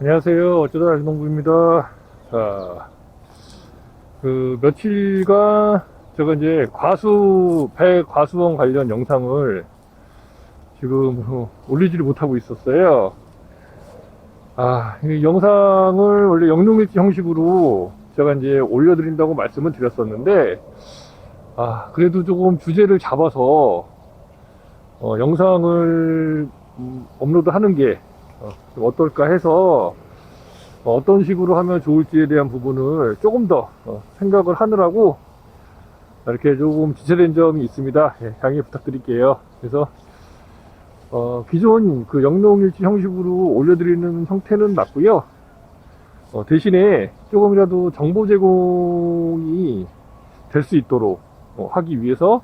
안녕하세요. 어쩌다 아주농부입니다. 자, 며칠간 제가 이제 배 과수원 관련 영상을 지금 올리지를 못하고 있었어요. 이 영상을 원래 영농일지 형식으로 제가 이제 올려드린다고 말씀을 드렸었는데, 그래도 조금 주제를 잡아서, 영상을 업로드 하는 게 좀 어떨까 해서 어떤 식으로 하면 좋을지에 대한 부분을 조금 더 생각을 하느라고 이렇게 조금 지체된 점이 있습니다. 예, 양해 부탁드릴게요. 그래서 기존 그 영농일지 형식으로 올려드리는 형태는 맞고요. 대신에 조금이라도 정보 제공이 될 수 있도록 하기 위해서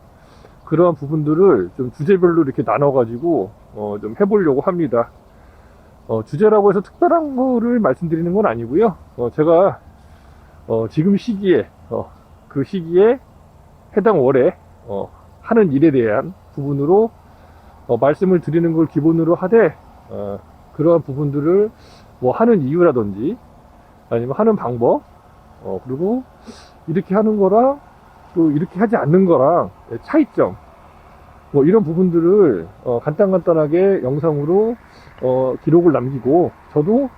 그러한 부분들을 좀 주제별로 이렇게 나눠 가지고 좀 해보려고 합니다. 주제라고 해서 특별한 거를 말씀드리는 건 아니고요. 제가 지금 시기에 그 시기에 해당 월에 하는 일에 대한 부분으로 말씀을 드리는 걸 기본으로 하되, 그러한 부분들을 뭐 하는 이유라든지 아니면 하는 방법, 그리고 이렇게 하는 거랑 또 이렇게 하지 않는 거랑 차이점, 뭐 이런 부분들을 간단하게 영상으로 기록을 남기고, 저도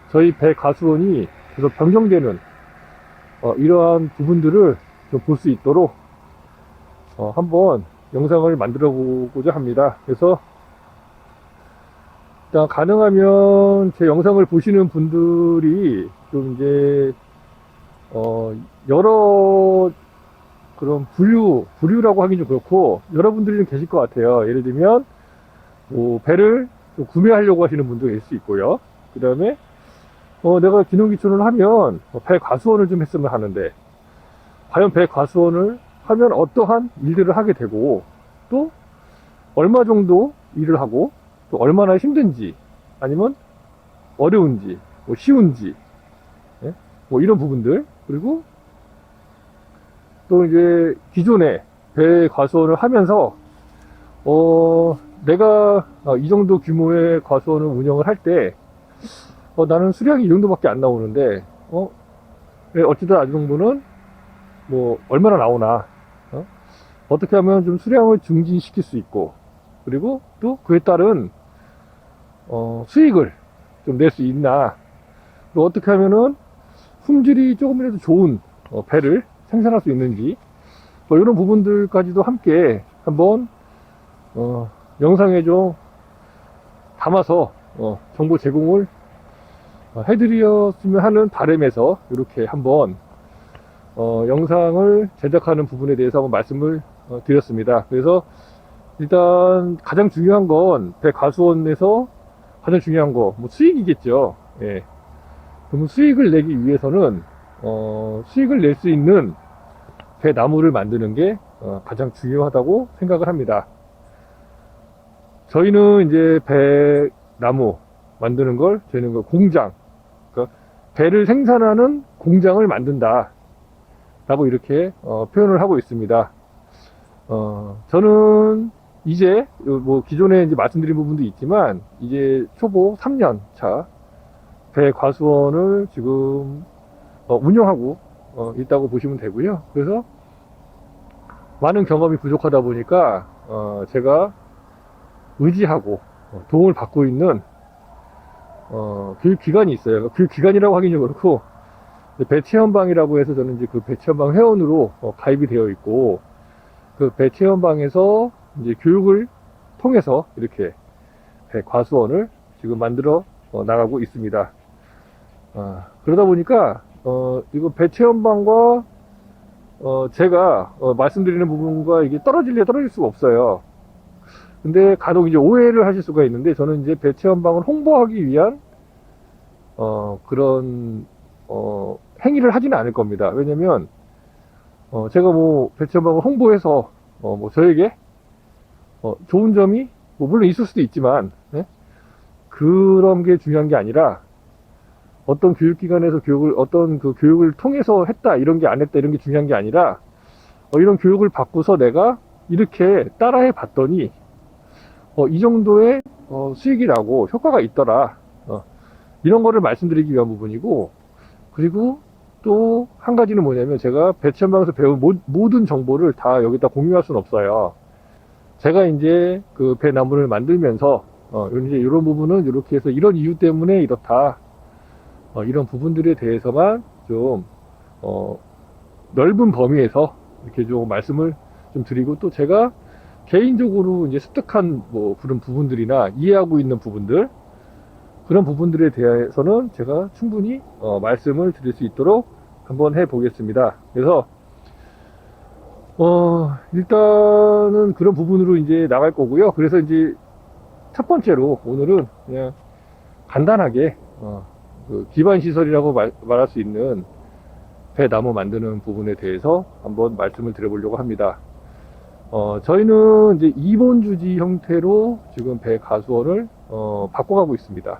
저희 배 가수원이 계속 변경되는 이러한 부분들을 좀 볼 수 있도록 한번 영상을 만들어 보고자 합니다. 그래서 일단 가능하면 제 영상을 보시는 분들이 좀 이제 여러 그런 부류라고 하긴 좀 그렇고, 여러분들이 좀 계실 것 같아요. 예를 들면 뭐 배를 좀 구매하려고 하시는 분도 계실 수 있고요. 그 다음에 내가 기농기촌을 하면 배 과수원을 좀 했으면 하는데, 과연 배 과수원을 하면 어떠한 일들을 하게 되고, 또 얼마 정도 일을 하고, 또 얼마나 힘든지, 아니면 어려운지, 뭐 쉬운지, 예? 뭐 이런 부분들. 그리고 또 이제 기존에 배 과수원을 하면서 내가 이 정도 규모의 과수원을 운영을 할 때 나는 수량이 이 정도밖에 안 나오는데 어찌든 아주농부는 뭐 얼마나 나오나, 어떻게 하면 좀 수량을 증진시킬 수 있고, 그리고 또 그에 따른 수익을 좀 낼 수 있나, 또 어떻게 하면은 품질이 조금이라도 좋은 배를 생산할 수 있는지, 뭐 이런 부분들까지도 함께 한번 영상에 좀 담아서 정보 제공을 해드렸으면 하는 바람에서 이렇게 한번 영상을 제작하는 부분에 대해서 한번 말씀을 드렸습니다. 그래서 일단 가장 중요한 건 배 가수원에서 가장 중요한 거 뭐 수익이겠죠. 예. 그러면 수익을 내기 위해서는 수익을 낼 수 있는 배 나무를 만드는 게 가장 중요하다고 생각을 합니다. 저희는 이제 배 나무 만드는 걸 저희는 그 공장, 그러니까 배를 생산하는 공장을 만든다 라고 이렇게 표현을 하고 있습니다. 저는 이제 뭐 기존에 이제 말씀드린 부분도 있지만, 이제 초보 3년 차 배 과수원을 지금 운영하고 있다고 보시면 되고요. 그래서 많은 경험이 부족하다 보니까 제가 의지하고 도움을 받고 있는 교육기관이 있어요. 교육기관이라고 하긴 좀 그렇고, 배체험방이라고 해서 저는 이제 그 배체험방 회원으로 가입이 되어 있고, 그 배체험방에서 이제 교육을 통해서 이렇게 배 과수원을 지금 만들어 나가고 있습니다. 그러다 보니까 이거 배체험방과 제가 말씀드리는 부분과 이게 떨어질 수가 없어요. 근데 간혹 이제 오해를 하실 수가 있는데, 저는 이제 배체험방을 홍보하기 위한 그런 행위를 하지는 않을 겁니다. 왜냐면 제가 뭐 배체험방을 홍보해서 뭐 저에게 좋은 점이 뭐 물론 있을 수도 있지만, 네? 그런 게 중요한 게 아니라, 어떤 교육기관에서 어떤 그 교육을 통해서 했다, 이런 게 안 했다, 이런 게 중요한 게 아니라, 이런 교육을 받고서 내가 이렇게 따라해 봤더니 이 정도의 수익이 나고 효과가 있더라, 이런 거를 말씀드리기 위한 부분이고, 그리고 또 한 가지는 뭐냐면 제가 배 체험방에서 배운 모든 정보를 다 여기다 공유할 수는 없어요. 제가 이제 그 배 나무를 만들면서 이제 이런 부분은 이렇게 해서 이런 이유 때문에 이렇다, 이런 부분들에 대해서만 좀 넓은 범위에서 이렇게 좀 말씀을 좀 드리고, 또 제가 개인적으로 이제 습득한 뭐 그런 부분들이나 이해하고 있는 부분들, 그런 부분들에 대해서는 제가 충분히 말씀을 드릴 수 있도록 한번 해 보겠습니다. 그래서 일단은 그런 부분으로 이제 나갈 거고요. 그래서 이제 첫 번째로 오늘은 그냥 간단하게 그 기반 시설이라고 말할 수 있는 배 나무 만드는 부분에 대해서 한번 말씀을 드려보려고 합니다. 저희는 이제 2본 주지 형태로 지금 배 가수원을 바꿔가고 있습니다.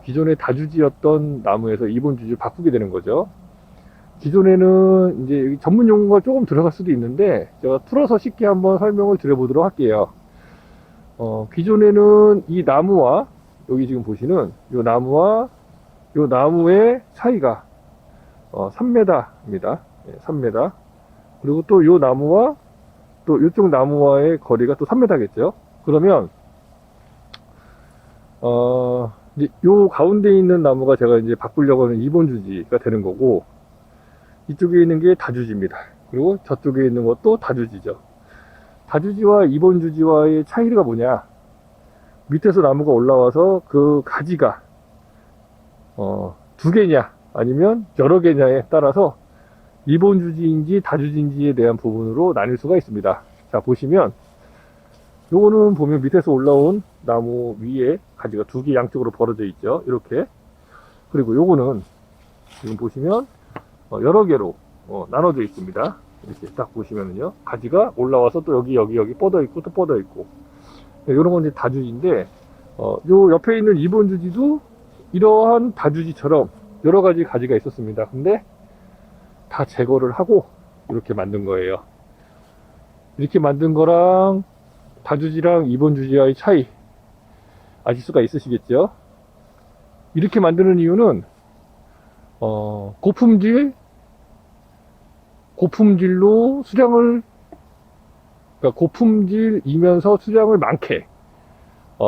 기존에 다주지였던 나무에서 2본 주지를 바꾸게 되는 거죠. 기존에는 이제 전문 용어가 조금 들어갈 수도 있는데 제가 풀어서 쉽게 한번 설명을 드려보도록 할게요. 기존에는 이 나무와 여기 지금 보시는 이 나무와 이 나무의 차이가 3m입니다. 3m. 그리고 또 이 나무와 또 이쪽 나무와의 거리가 또 3m겠죠. 그러면 이제 요 가운데 있는 나무가 제가 이제 바꾸려고 하는 2본 주지가 되는 거고, 이쪽에 있는 게 다주지입니다. 그리고 저쪽에 있는 것도 다주지죠. 다주지와 2본 주지와의 차이가 뭐냐? 밑에서 나무가 올라와서 그 가지가 두 개냐 아니면 여러 개냐에 따라서 2본 주지인지 다주지인지에 대한 부분으로 나뉠 수가 있습니다. 자, 보시면 요거는 보면 밑에서 올라온 나무 위에 가지가 두 개 양쪽으로 벌어져 있죠. 이렇게. 그리고 요거는 지금 보시면 여러 개로 나눠져 있습니다. 이렇게 딱 보시면은요, 가지가 올라와서 또 여기 뻗어 있고 또 뻗어 있고, 이런 건 이제 다주지인데, 요 옆에 있는 2본 주지도 이러한 다주지처럼 여러 가지 가지가 있었습니다. 근데 다 제거를 하고 이렇게 만든 거예요. 이렇게 만든 거랑 다주지랑 2본 주지와의 차이 아실 수가 있으시겠죠? 이렇게 만드는 이유는 고품질로 수량을, 그러니까 고품질이면서 수량을 많게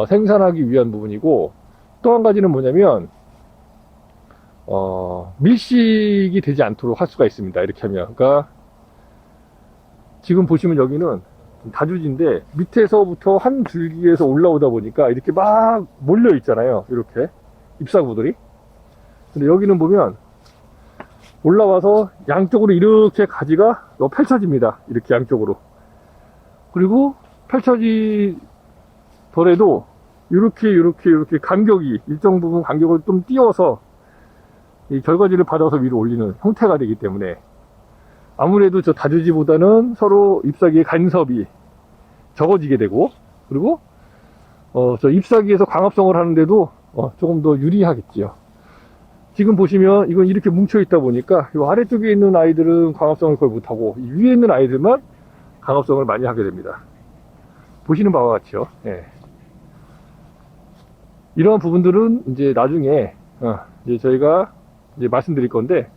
생산하기 위한 부분이고, 또 한 가지는 뭐냐면 밀식이 되지 않도록 할 수가 있습니다. 이렇게 하면. 그러니까 지금 보시면 여기는 다주지인데 밑에서부터 한 줄기에서 올라오다 보니까 이렇게 막 몰려 있잖아요. 이렇게 잎사구들이. 근데 여기는 보면 올라와서 양쪽으로 이렇게 가지가 펼쳐집니다. 이렇게 양쪽으로. 그리고 펼쳐지더라도 이렇게 간격이, 일정 부분 간격을 좀 띄워서 이 결과지를 받아서 위로 올리는 형태가 되기 때문에 아무래도 저 다주지보다는 서로 잎사귀의 간섭이 적어지게 되고, 그리고 저 잎사귀에서 광합성을 하는데도 조금 더 유리하겠지요. 지금 보시면 이건 이렇게 뭉쳐 있다 보니까 이 아래쪽에 있는 아이들은 광합성을 거의 못하고 이 위에 있는 아이들만 광합성을 많이 하게 됩니다. 보시는 바와 같이요. 예. 이러한 부분들은 이제 나중에 이제 저희가 이제 말씀드릴 건데,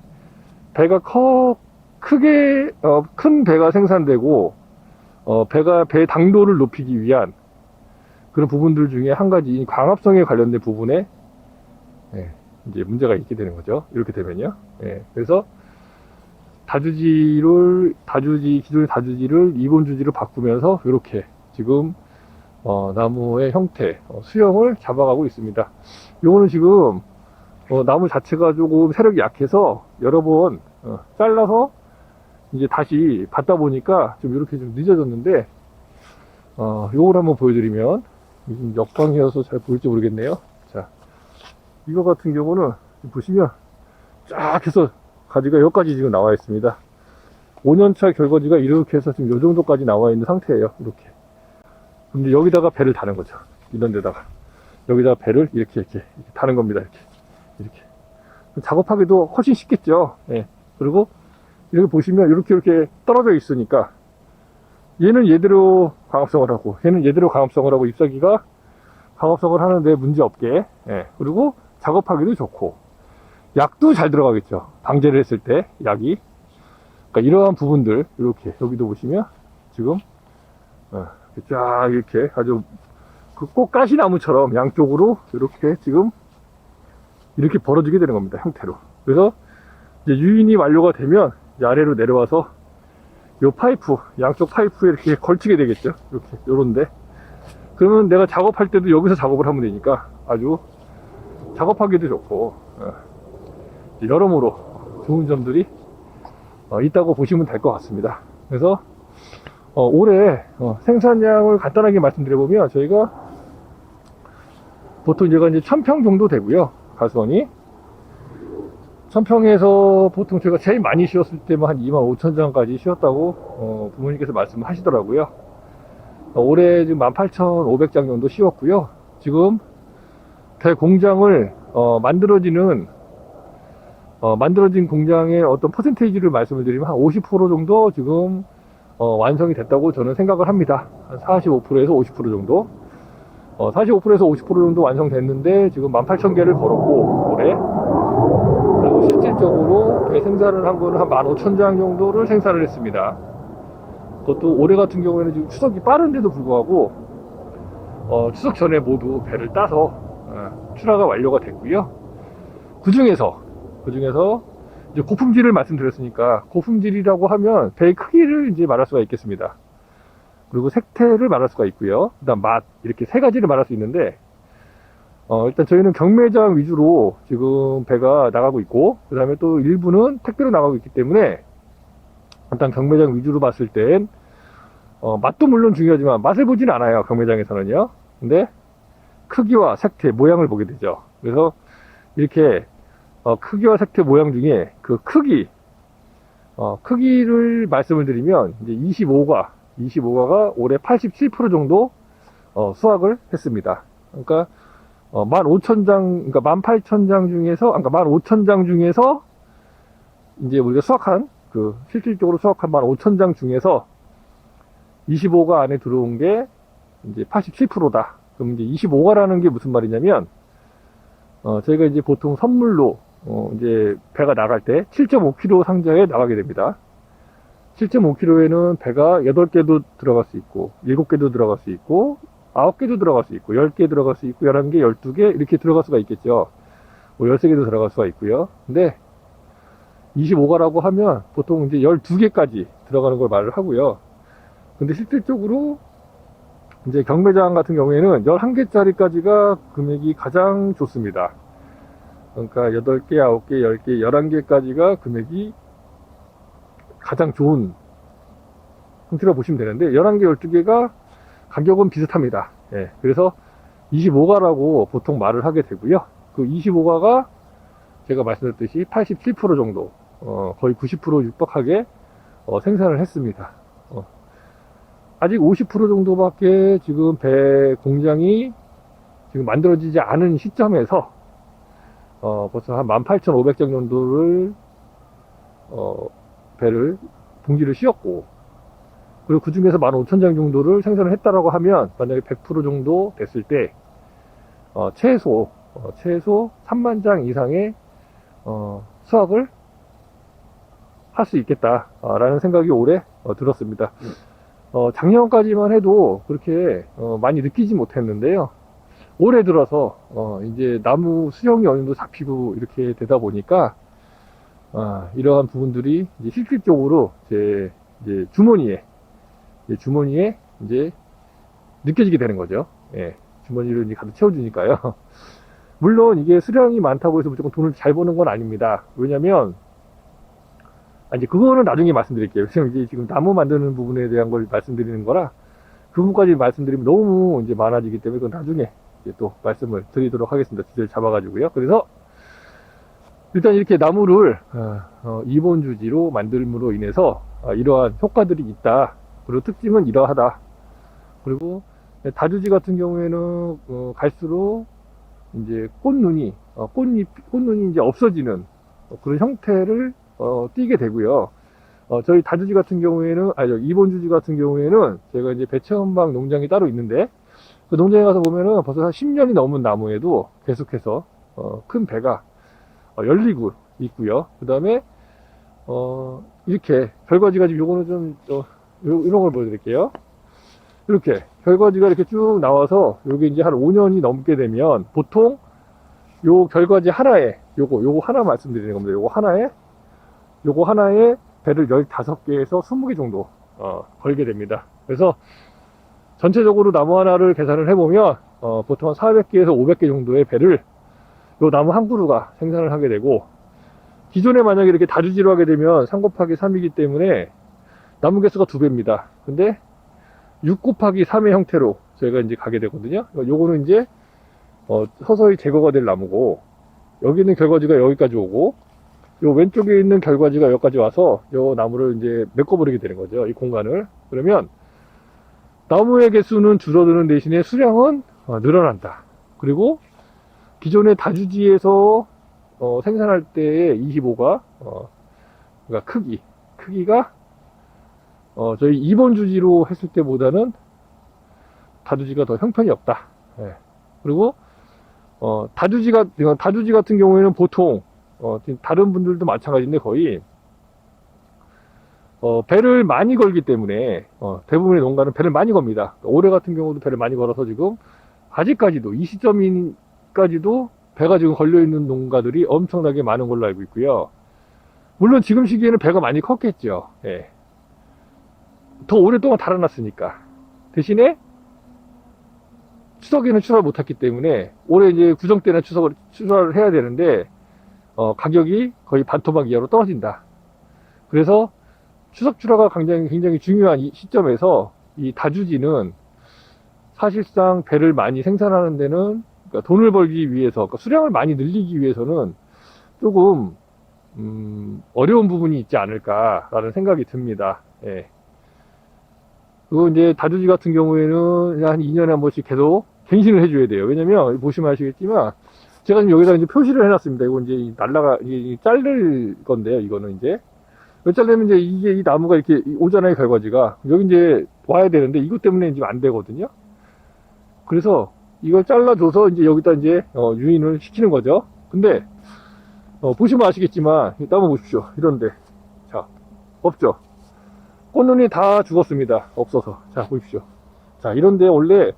배가 크게 큰 배가 생산되고 배 당도를 높이기 위한 그런 부분들 중에 한 가지인 광합성에 관련된 부분에 이제 문제가 있게 되는 거죠. 이렇게 되면요. 그래서 기존의 다주지를 2본 주지로 바꾸면서 이렇게 지금 나무의 형태, 수형을 잡아가고 있습니다. 요거는 지금 나무 자체가 조금 세력이 약해서 여러 번 잘라서 이제 다시 받다 보니까 좀 이렇게 좀 늦어졌는데, 요걸 한번 보여드리면, 지금 역광이어서 잘 보일지 모르겠네요. 자, 이거 같은 경우는 보시면 쫙 해서 가지가 여기까지 지금 나와 있습니다. 5년차 결과지가 이렇게 해서 지금 요 정도까지 나와 있는 상태예요. 이렇게. 근데 여기다가 배를 다는 거죠. 이런 데다가. 여기다가 배를 이렇게 다는 겁니다. 이렇게. 작업하기도 훨씬 쉽겠죠. 그리고 이렇게 보시면 이렇게 떨어져 있으니까 얘는 얘대로 광합성을 하고 얘는 얘대로 광합성을 하고 잎사귀가 광합성을 하는데 문제 없게. 그리고 작업하기도 좋고, 약도 잘 들어가겠죠. 방제를 했을 때 약이. 그러니까 이러한 부분들 이렇게 여기도 보시면 지금 쫙 이렇게 아주 그 꽃가시나무처럼 양쪽으로 이렇게 지금 이렇게 벌어지게 되는 겁니다. 형태로. 그래서 이제 유인이 완료가 되면 이제 아래로 내려와서 요 파이프, 양쪽 파이프에 이렇게 걸치게 되겠죠. 이렇게 요런데. 그러면 내가 작업할 때도 여기서 작업을 하면 되니까 아주 작업하기도 좋고 여러모로 좋은 점들이 있다고 보시면 될 것 같습니다. 그래서 올해 생산량을 간단하게 말씀드려보면 저희가 보통 얘가 이제 1000평 정도 되고요. 가수원이 1000평에서 보통 제가 제일 많이 씌웠을 때만 한 25,000장까지 씌웠다고 부모님께서 말씀을 하시더라고요. 올해 지금 18,500장 정도 씌웠고요. 지금 대공장을 만들어진 공장의 어떤 퍼센테이지를 말씀을 드리면 한 50% 정도 지금 완성이 됐다고 저는 생각을 합니다. 한 45%에서 50% 정도. 45%에서 50% 정도 완성됐는데 지금 18,000개를 걸었고 올해. 그리고 실질적으로 배 생산을 한 거는 한 15,000장 정도를 생산을 했습니다. 그것도 올해 같은 경우에는 지금 추석이 빠른데도 불구하고 추석 전에 모두 배를 따서 출하가 완료가 됐고요. 그 중에서 이제 고품질을 말씀드렸으니까 고품질이라고 하면 배의 크기를 이제 말할 수가 있겠습니다. 그리고 색태를 말할 수가 있고요. 그다음 맛 이렇게 세 가지를 말할 수 있는데 일단 저희는 경매장 위주로 지금 배가 나가고 있고 그 다음에 또 일부는 택배로 나가고 있기 때문에 일단 경매장 위주로 봤을 땐 맛도 물론 중요하지만 맛을 보진 않아요. 경매장에서는요. 근데 크기와 색태, 모양을 보게 되죠. 그래서 이렇게 크기와 색태, 모양 중에 그 크기를 말씀을 드리면 이제 25가가 올해 87% 정도 수확을 했습니다. 그러니까 15,000장, 그러니까 18,000장 중에서, 그러니까 15,000장 중에서 이제 우리가 실질적으로 수확한 15,000장 중에서 25가 안에 들어온 게 이제 87%다. 그럼 이제 25가라는 게 무슨 말이냐면, 저희가 이제 보통 선물로, 이제 배가 나갈 때 7.5kg 상자에 나가게 됩니다. 7.5kg에는 배가 8개도 들어갈 수 있고, 7개도 들어갈 수 있고, 9개도 들어갈 수 있고, 10개 들어갈 수 있고, 11개, 12개, 이렇게 들어갈 수가 있겠죠. 뭐 13개도 들어갈 수가 있고요. 근데 25가라고 하면 보통 이제 12개까지 들어가는 걸 말을 하고요. 근데 실질적으로 이제 경매장 같은 경우에는 11개짜리까지가 금액이 가장 좋습니다. 그러니까 8개, 9개, 10개, 11개까지가 금액이 가장 좋은 형태라고 보시면 되는데 11개, 12개가 가격은 비슷합니다. 예, 그래서 25가라고 보통 말을 하게 되고요. 그 25가가 제가 말씀드렸듯이 87% 정도, 거의 90% 육박하게 생산을 했습니다. 아직 50% 정도밖에 지금 배 공장이 지금 만들어지지 않은 시점에서 벌써 한 18,500장 정도를 배를 봉지를 씌웠고, 그리고 그 중에서 15,000장 정도를 생산을 했다라고 하면 만약에 100% 정도 됐을 때 최소 30,000장 이상의 수확을 할 수 있겠다라는 생각이 올해 들었습니다. 작년까지만 해도 그렇게 많이 느끼지 못했는데요. 올해 들어서 이제 나무 수형이 어느 정도 잡히고 이렇게 되다 보니까 이러한 부분들이 이제 실질적으로 제 이제 주머니에 이제 느껴지게 되는 거죠. 예, 주머니를 이제 가득 채워주니까요. 물론 이게 수량이 많다고 해서 무조건 돈을 잘 버는 건 아닙니다. 왜냐면 이제 그거는 나중에 말씀드릴게요. 지금 나무 만드는 부분에 대한 걸 말씀드리는 거라 그 부분까지 말씀드리면 너무 이제 많아지기 때문에 그건 나중에 이제 또 말씀을 드리도록 하겠습니다. 주제를 잡아가지고요. 그래서 일단 이렇게 나무를 이본 주지로 만들므로 인해서 이러한 효과들이 있다. 그리고 특징은 이러하다. 그리고 다주지 같은 경우에는 갈수록 이제 꽃눈이 이제 없어지는 그런 형태를 띠게 되고요. 저희 다주지 같은 경우에는 이본주지 같은 경우에는 제가 이제 배체원방 농장이 따로 있는데 그 농장에 가서 보면은 벌써 한 10년이 넘은 나무에도 계속해서 큰 배가 열리고 있고요. 그 다음에 이렇게 결과지가 지금 요거는 좀 이런 걸 보여드릴게요. 이렇게 결과지가 이렇게 쭉 나와서 여기 이제 한 5년이 넘게 되면 보통 요 결과지 하나에 요거 하나 말씀드리는 겁니다. 요거 하나에 배를 15개에서 20개 정도 걸게 됩니다. 그래서 전체적으로 나무 하나를 계산을 해보면 보통 한 400개에서 500개 정도의 배를 요 나무 한 그루가 생산을 하게 되고, 기존에 만약에 이렇게 다주지로 하게 되면 3 곱하기 3이기 때문에 나무 개수가 2배입니다. 근데 6 곱하기 3의 형태로 저희가 이제 가게 되거든요. 요거는 이제 서서히 제거가 될 나무고, 여기 있는 결과지가 여기까지 오고, 요 왼쪽에 있는 결과지가 여기까지 와서 요 나무를 이제 메꿔버리게 되는 거죠. 이 공간을. 그러면 나무의 개수는 줄어드는 대신에 수량은 늘어난다. 그리고 기존의 다주지에서 생산할 때의 25가 그러니까 크기가 저희 2번 주지로 했을 때보다는 다주지가 더 형편이 없다. 예. 그리고 다주지 같은 경우에는 보통 다른 분들도 마찬가지인데 거의 배를 많이 걸기 때문에 대부분의 농가는 배를 많이 겁니다. 올해 같은 경우도 배를 많이 걸어서 지금 아직까지도 이 시점까지도 배가 지금 걸려있는 농가들이 엄청나게 많은 걸로 알고 있고요. 물론 지금 시기에는 배가 많이 컸겠죠. 예. 더 오랫동안 달아났으니까. 대신에 추석에는 추석을 못했기 때문에 올해 이제 구정 때는 추석을 해야 되는데 가격이 거의 반토막 이하로 떨어진다. 그래서 추석 출하가 굉장히 중요한 이 시점에서 이 다주지는 사실상 배를 많이 생산하는 데는, 그러니까 돈을 벌기 위해서, 그러니까 수량을 많이 늘리기 위해서는 조금 어려운 부분이 있지 않을까라는 생각이 듭니다. 예. 그리고 이제 다주지 같은 경우에는 한 2년에 한 번씩 계속 갱신을 해줘야 돼요. 왜냐면 보시면 아시겠지만 제가 지금 여기다 이제 표시를 해놨습니다. 이거 이제 이게 자를 건데요. 이거는 이제 왜 자르면 이제 이게 이 나무가 이렇게 오잖아요. 결과지가 여기 이제 와야 되는데 이것 때문에 지금 안 되거든요. 그래서 이걸 잘라줘서 이제 여기다 이제 유인을 시키는 거죠. 근데 보시면 아시겠지만 한번 보십시오. 이런데 자 없죠. 꽃눈이 다 죽었습니다. 없어서. 자 보십시오. 자 이런데 원래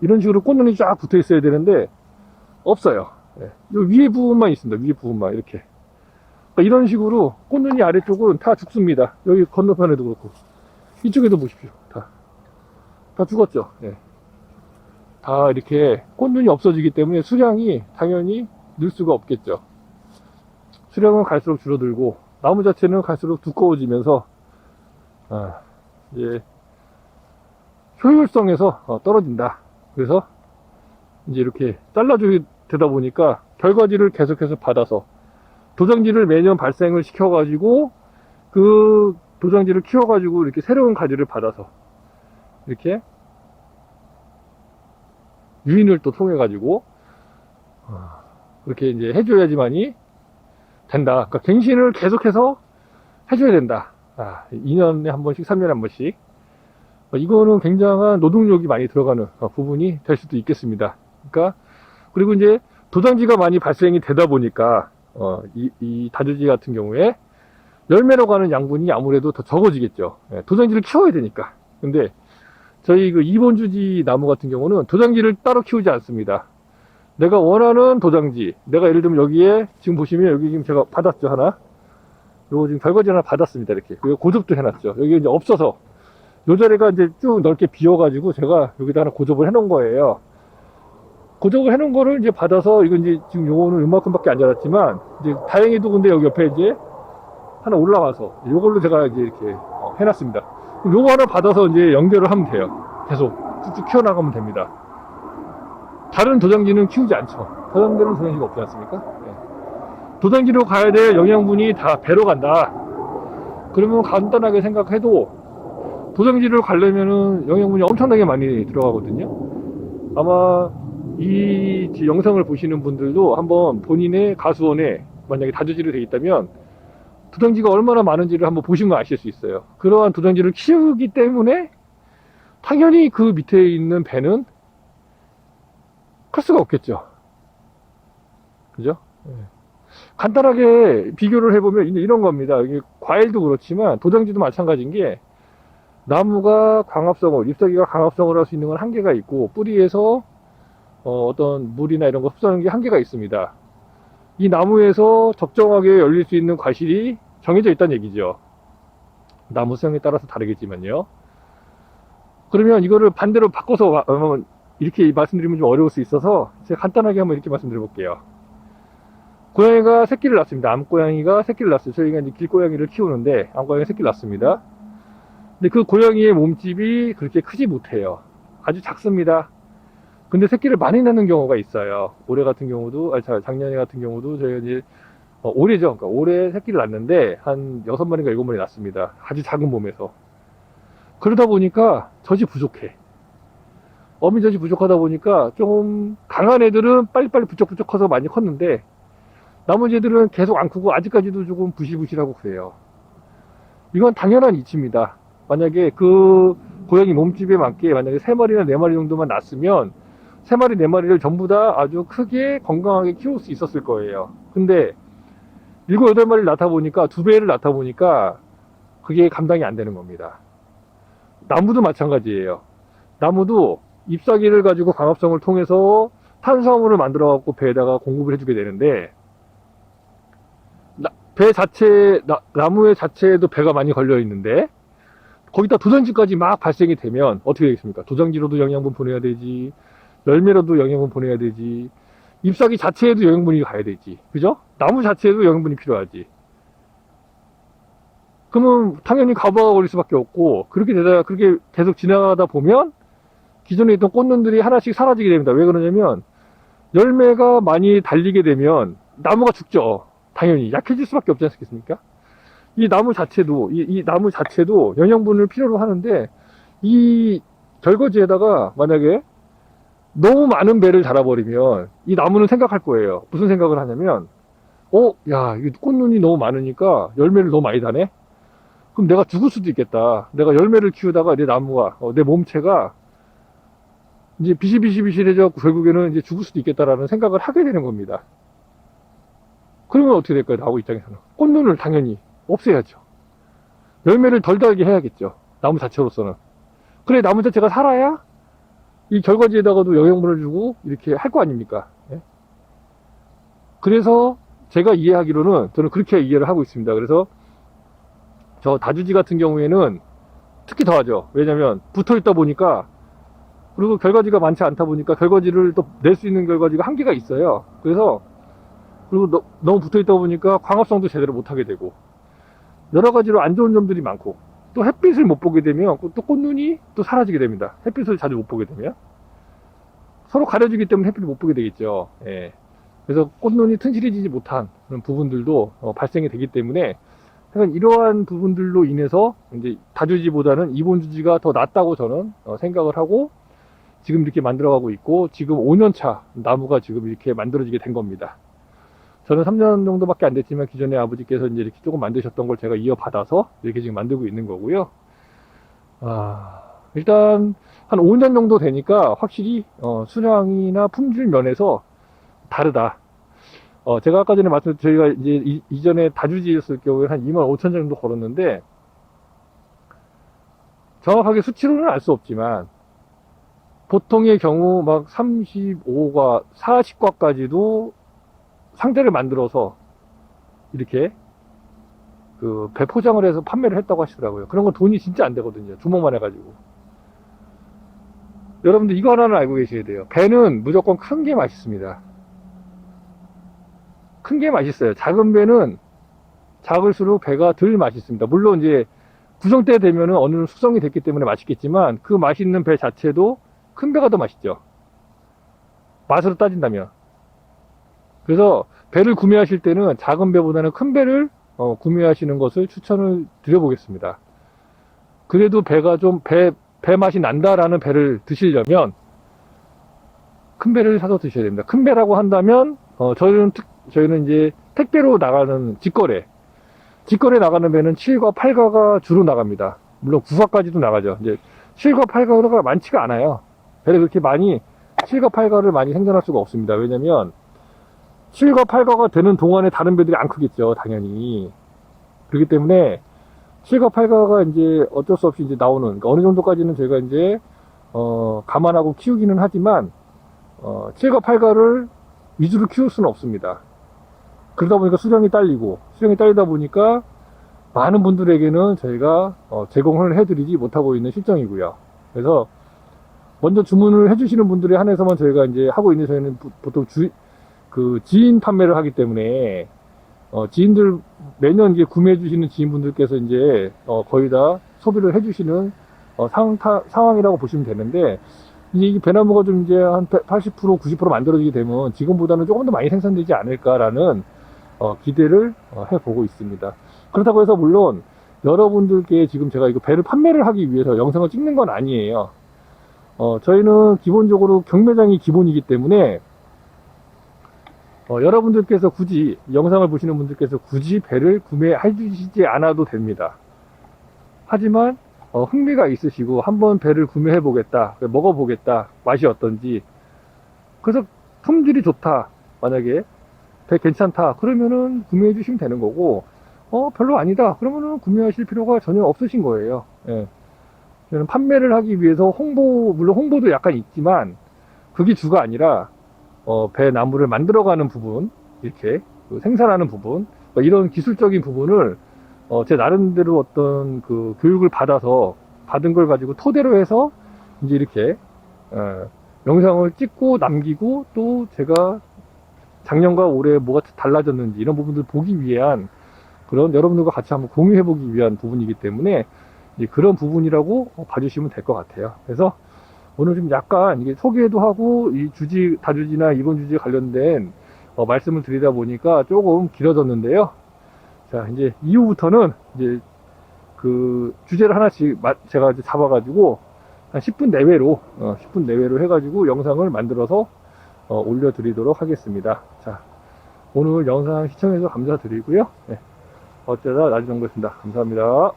이런 식으로 꽃눈이 쫙 붙어 있어야 되는데 없어요. 네. 요 위에 부분만 있습니다. 위에 부분만 이렇게. 그러니까 이런 식으로 꽃눈이 아래쪽은 다 죽습니다. 여기 건너편에도 그렇고 이쪽에도 보십시오. 다 죽었죠. 네. 다 이렇게 꽃눈이 없어지기 때문에 수량이 당연히 늘 수가 없겠죠. 수량은 갈수록 줄어들고 나무 자체는 갈수록 두꺼워지면서 이제 효율성에서 떨어진다. 그래서 이제 이렇게 잘라주게 되다 보니까 결과지를 계속해서 받아서 도장지를 매년 발생을 시켜가지고 그 도장지를 키워가지고 이렇게 새로운 가지를 받아서 이렇게 유인을 또 통해가지고 그렇게 이제 해줘야지만이 된다. 그러니까 갱신을 계속해서 해줘야 된다. 2년에 한 번씩, 3년에 한 번씩. 이거는 굉장한 노동력이 많이 들어가는 부분이 될 수도 있겠습니다. 그러니까 그리고 이제 도장지가 많이 발생이 되다 보니까 이 다주지 같은 경우에 열매로 가는 양분이 아무래도 더 적어지겠죠. 도장지를 키워야 되니까. 근데 저희 그 2번 주지 나무 같은 경우는 도장지를 따로 키우지 않습니다. 내가 원하는 도장지, 내가 예를 들면 여기에 지금 보시면 여기 지금 제가 받았죠 하나. 요거 지금 결과지 하나 받았습니다. 이렇게. 그리고 고접도 해놨죠. 여기 이제 없어서 요 자리가 이제 쭉 넓게 비어가지고 제가 여기다 하나 고접을 해놓은 거예요. 고접을 해놓은 거를 이제 받아서 이건 이제 지금 요거는 요만큼밖에 안 자랐지만 이제 다행히도 근데 여기 옆에 이제 하나 올라와서 요걸로 제가 이제 이렇게 해놨습니다. 요거 하나 받아서 이제 연결을 하면 돼요. 계속 쭉쭉 키워나가면 됩니다. 다른 도장지는 키우지 않죠. 다른 데는 도장지가 없지 않습니까? 도장지로 가야 될 영양분이 다 배로 간다. 그러면 간단하게 생각해도 도장지를 가려면은 영양분이 엄청나게 많이 들어가거든요. 아마 이 영상을 보시는 분들도 한번 본인의 가수원에 만약에 다주지로 되어 있다면 도장지가 얼마나 많은지를 한번 보시면 아실 수 있어요. 그러한 도장지를 키우기 때문에 당연히 그 밑에 있는 배는 클 수가 없겠죠. 그죠? 예. 간단하게 비교를 해보면 이제 이런 겁니다. 이게 과일도 그렇지만 도장지도 마찬가지인 게 나무가 광합성을, 잎사귀가 광합성을 할 수 있는 건 한계가 있고 뿌리에서 어떤 물이나 이런 거 흡수하는 게 한계가 있습니다. 이 나무에서 적정하게 열릴 수 있는 과실이 정해져 있다는 얘기죠. 나무 수형에 따라서 다르겠지만요. 그러면 이거를 반대로 바꿔서 이렇게 말씀드리면 좀 어려울 수 있어서 제가 간단하게 한번 이렇게 말씀드려 볼게요. 고양이가 새끼를 낳습니다. 암고양이가 새끼를 낳았어요. 저희가 이제 길고양이를 키우는데 암고양이가 새끼를 낳습니다. 근데 그 고양이의 몸집이 그렇게 크지 못해요. 아주 작습니다. 근데 새끼를 많이 낳는 경우가 있어요. 올해 같은 경우도, 작년에 같은 경우도 저희가 이제 올해죠. 그러니까 올해 새끼를 낳는데 한 6마리인가 7마리 낳습니다. 아주 작은 몸에서. 그러다 보니까 젖이 부족해. 어미젖이 부족하다 보니까 좀 강한 애들은 빨리빨리 부쩍부쩍 커서 많이 컸는데 나머지 애들은 계속 안 크고 아직까지도 조금 부실부실하고 그래요. 이건 당연한 이치입니다. 만약에 그 고양이 몸집에 맞게 만약에 3마리나 4마리 정도만 낳았으면 3마리 4마리를 전부 다 아주 크게 건강하게 키울 수 있었을 거예요. 근데 7, 8마리를 낳다 보니까 2배를 낳다 보니까 그게 감당이 안 되는 겁니다. 나무도 마찬가지예요. 나무도 잎사귀를 가지고 광합성을 통해서 탄수화물을 만들어 갖고 배에다가 공급을 해주게 되는데 배 자체, 나무의 자체에도 배가 많이 걸려 있는데 거기다 도장지까지 막 발생이 되면 어떻게 되겠습니까? 도장지로도 영양분 보내야 되지, 열매로도 영양분 보내야 되지, 잎사귀 자체에도 영양분이 가야 되지, 그죠? 나무 자체에도 영양분이 필요하지. 그러면 당연히 가부하가 걸릴 수밖에 없고 그렇게 되다가 그렇게 계속 지나가다 보면 기존에 있던 꽃눈들이 하나씩 사라지게 됩니다. 왜 그러냐면 열매가 많이 달리게 되면 나무가 죽죠. 당연히 약해질 수밖에 없지 않겠습니까? 이 나무 자체도 이 나무 자체도 영양분을 필요로 하는데 이 결거지에다가 만약에 너무 많은 배를 달아버리면 이 나무는 생각할 거예요. 무슨 생각을 하냐면 야, 이 꽃눈이 너무 많으니까 열매를 너무 많이 다네? 그럼 내가 죽을 수도 있겠다. 내가 열매를 키우다가 내 나무가 내 몸체가 이제 비실비실비실해져 결국에는 이제 죽을 수도 있겠다라는 생각을 하게 되는 겁니다. 그러면 어떻게 될까요? 나무 입장에서는 꽃눈을 당연히 없애야죠. 열매를 덜 달게 해야겠죠. 나무 자체로서는. 그래 나무 자체가 살아야 이 결과지에다가도 영양분을 주고 이렇게 할 거 아닙니까? 예? 그래서 제가 이해하기로는 저는 그렇게 이해를 하고 있습니다. 그래서 저 다주지 같은 경우에는 특히 더하죠. 왜냐면 붙어 있다 보니까 그리고 결과지가 많지 않다 보니까 결과지를 또 낼 수 있는 결과지가 한계가 있어요. 그래서 그리고 너무 붙어 있다 보니까 광합성도 제대로 못하게 되고 여러 가지로 안 좋은 점들이 많고 또 햇빛을 못 보게 되면 또 꽃눈이 또 사라지게 됩니다. 햇빛을 자주 못 보게 되면 서로 가려지기 때문에 햇빛을 못 보게 되겠죠. 예. 그래서 꽃눈이 튼실해지지 못한 그런 부분들도 발생이 되기 때문에 이러한 부분들로 인해서 이제 다주지보다는 이본주지가 더 낫다고 저는 생각을 하고 지금 이렇게 만들어가고 있고 지금 5년차 나무가 지금 이렇게 만들어지게 된 겁니다. 저는 3년 정도밖에 안 됐지만 기존에 아버지께서 이제 이렇게 조금 만드셨던 걸 제가 이어받아서 이렇게 지금 만들고 있는 거고요. 일단 한 5년 정도 되니까 확실히 수량이나 품질 면에서 다르다. 제가 아까 전에 말씀드린 저희가 이제 이전에 다주지였을 경우에 한 25,000 정도 걸었는데 정확하게 수치로는 알 수 없지만 보통의 경우 막 35과 40과까지도 상자를 만들어서 이렇게 그 배 포장을 해서 판매를 했다고 하시더라고요. 그런 건 돈이 진짜 안 되거든요. 주먹만 해가지고. 여러분들 이거 하나는 알고 계셔야 돼요. 배는 무조건 큰 게 맛있습니다. 큰 게 맛있어요. 작은 배는 작을수록 배가 덜 맛있습니다. 물론 이제 구성때 되면은 어느 정도 숙성이 됐기 때문에 맛있겠지만 그 맛있는 배 자체도 큰 배가 더 맛있죠. 맛으로 따진다면. 그래서 배를 구매하실 때는 작은 배보다는 큰 배를 구매하시는 것을 추천을 드려보겠습니다. 그래도 배가 좀 배 맛이 난다라는 배를 드시려면 큰 배를 사서 드셔야 됩니다. 큰 배라고 한다면 저희는 이제 택배로 나가는 직거래 나가는 배는 7과 8가가 주로 나갑니다. 물론 9가까지도 나가죠. 이제 7과 8가가 많지가 않아요. 배를 그렇게 많이 7과 8가를 많이 생산할 수가 없습니다. 왜냐면 7과 8과가 되는 동안에 다른 배들이 안 크겠죠, 당연히. 그렇기 때문에 7과 8과가 이제 어쩔 수 없이 이제 나오는, 그러니까 어느 정도까지는 저희가 이제 감안하고 키우기는 하지만 7과 8과를 위주로 키울 수는 없습니다. 그러다 보니까 수량이 딸리다 보니까 많은 분들에게는 저희가 제공을 해드리지 못하고 있는 실정이고요. 그래서 먼저 주문을 해주시는 분들에 한해서만 저희가 이제 하고 있는, 저희는 보통 지인 판매를 하기 때문에 지인들 매년 이제 구매해 주시는 지인분들께서 이제 거의 다 소비를 해주시는 상황이라고 보시면 되는데, 이제 이 배나무가 좀 이제 한 80% 90% 만들어지게 되면 지금보다는 조금 더 많이 생산되지 않을까라는 기대를 해보고 있습니다. 그렇다고 해서 물론 여러분들께 지금 제가 이거 배를 판매를 하기 위해서 영상을 찍는 건 아니에요. 저희는 기본적으로 경매장이 기본이기 때문에 여러분들께서 굳이 영상을 보시는 분들께서 굳이 배를 구매해 주시지 않아도 됩니다. 하지만 흥미가 있으시고 한번 배를 구매해 보겠다, 먹어보겠다, 맛이 어떤지, 그래서 품질이 좋다, 만약에 배 괜찮다 그러면은 구매해 주시면 되는 거고, 별로 아니다 그러면은 구매하실 필요가 전혀 없으신 거예요. 예. 저는 판매를 하기 위해서 물론 홍보도 약간 있지만 그게 주가 아니라 배 나무를 만들어가는 부분, 이렇게 생산하는 부분, 이런 기술적인 부분을 제 나름대로 어떤 그 교육을 받은 걸 가지고 토대로 해서 이제 이렇게 영상을 찍고 남기고, 또 제가 작년과 올해 뭐가 달라졌는지 이런 부분들 보기 위한, 그런 여러분들과 같이 한번 공유해 보기 위한 부분이기 때문에 이제 그런 부분이라고 봐주시면 될 것 같아요. 그래서 오늘 좀 약간 이게 소개도 하고 이 다주지나 이번 주지에 관련된 말씀을 드리다 보니까 조금 길어졌는데요. 자, 이제 이후부터는 이제 그 주제를 하나씩 제가 이제 잡아가지고 한 10분 내외로 해가지고 영상을 만들어서 올려드리도록 하겠습니다. 자, 오늘 영상 시청해주셔서 감사드리고요. 네, 어쩌다 나중정보였습니다. 감사합니다.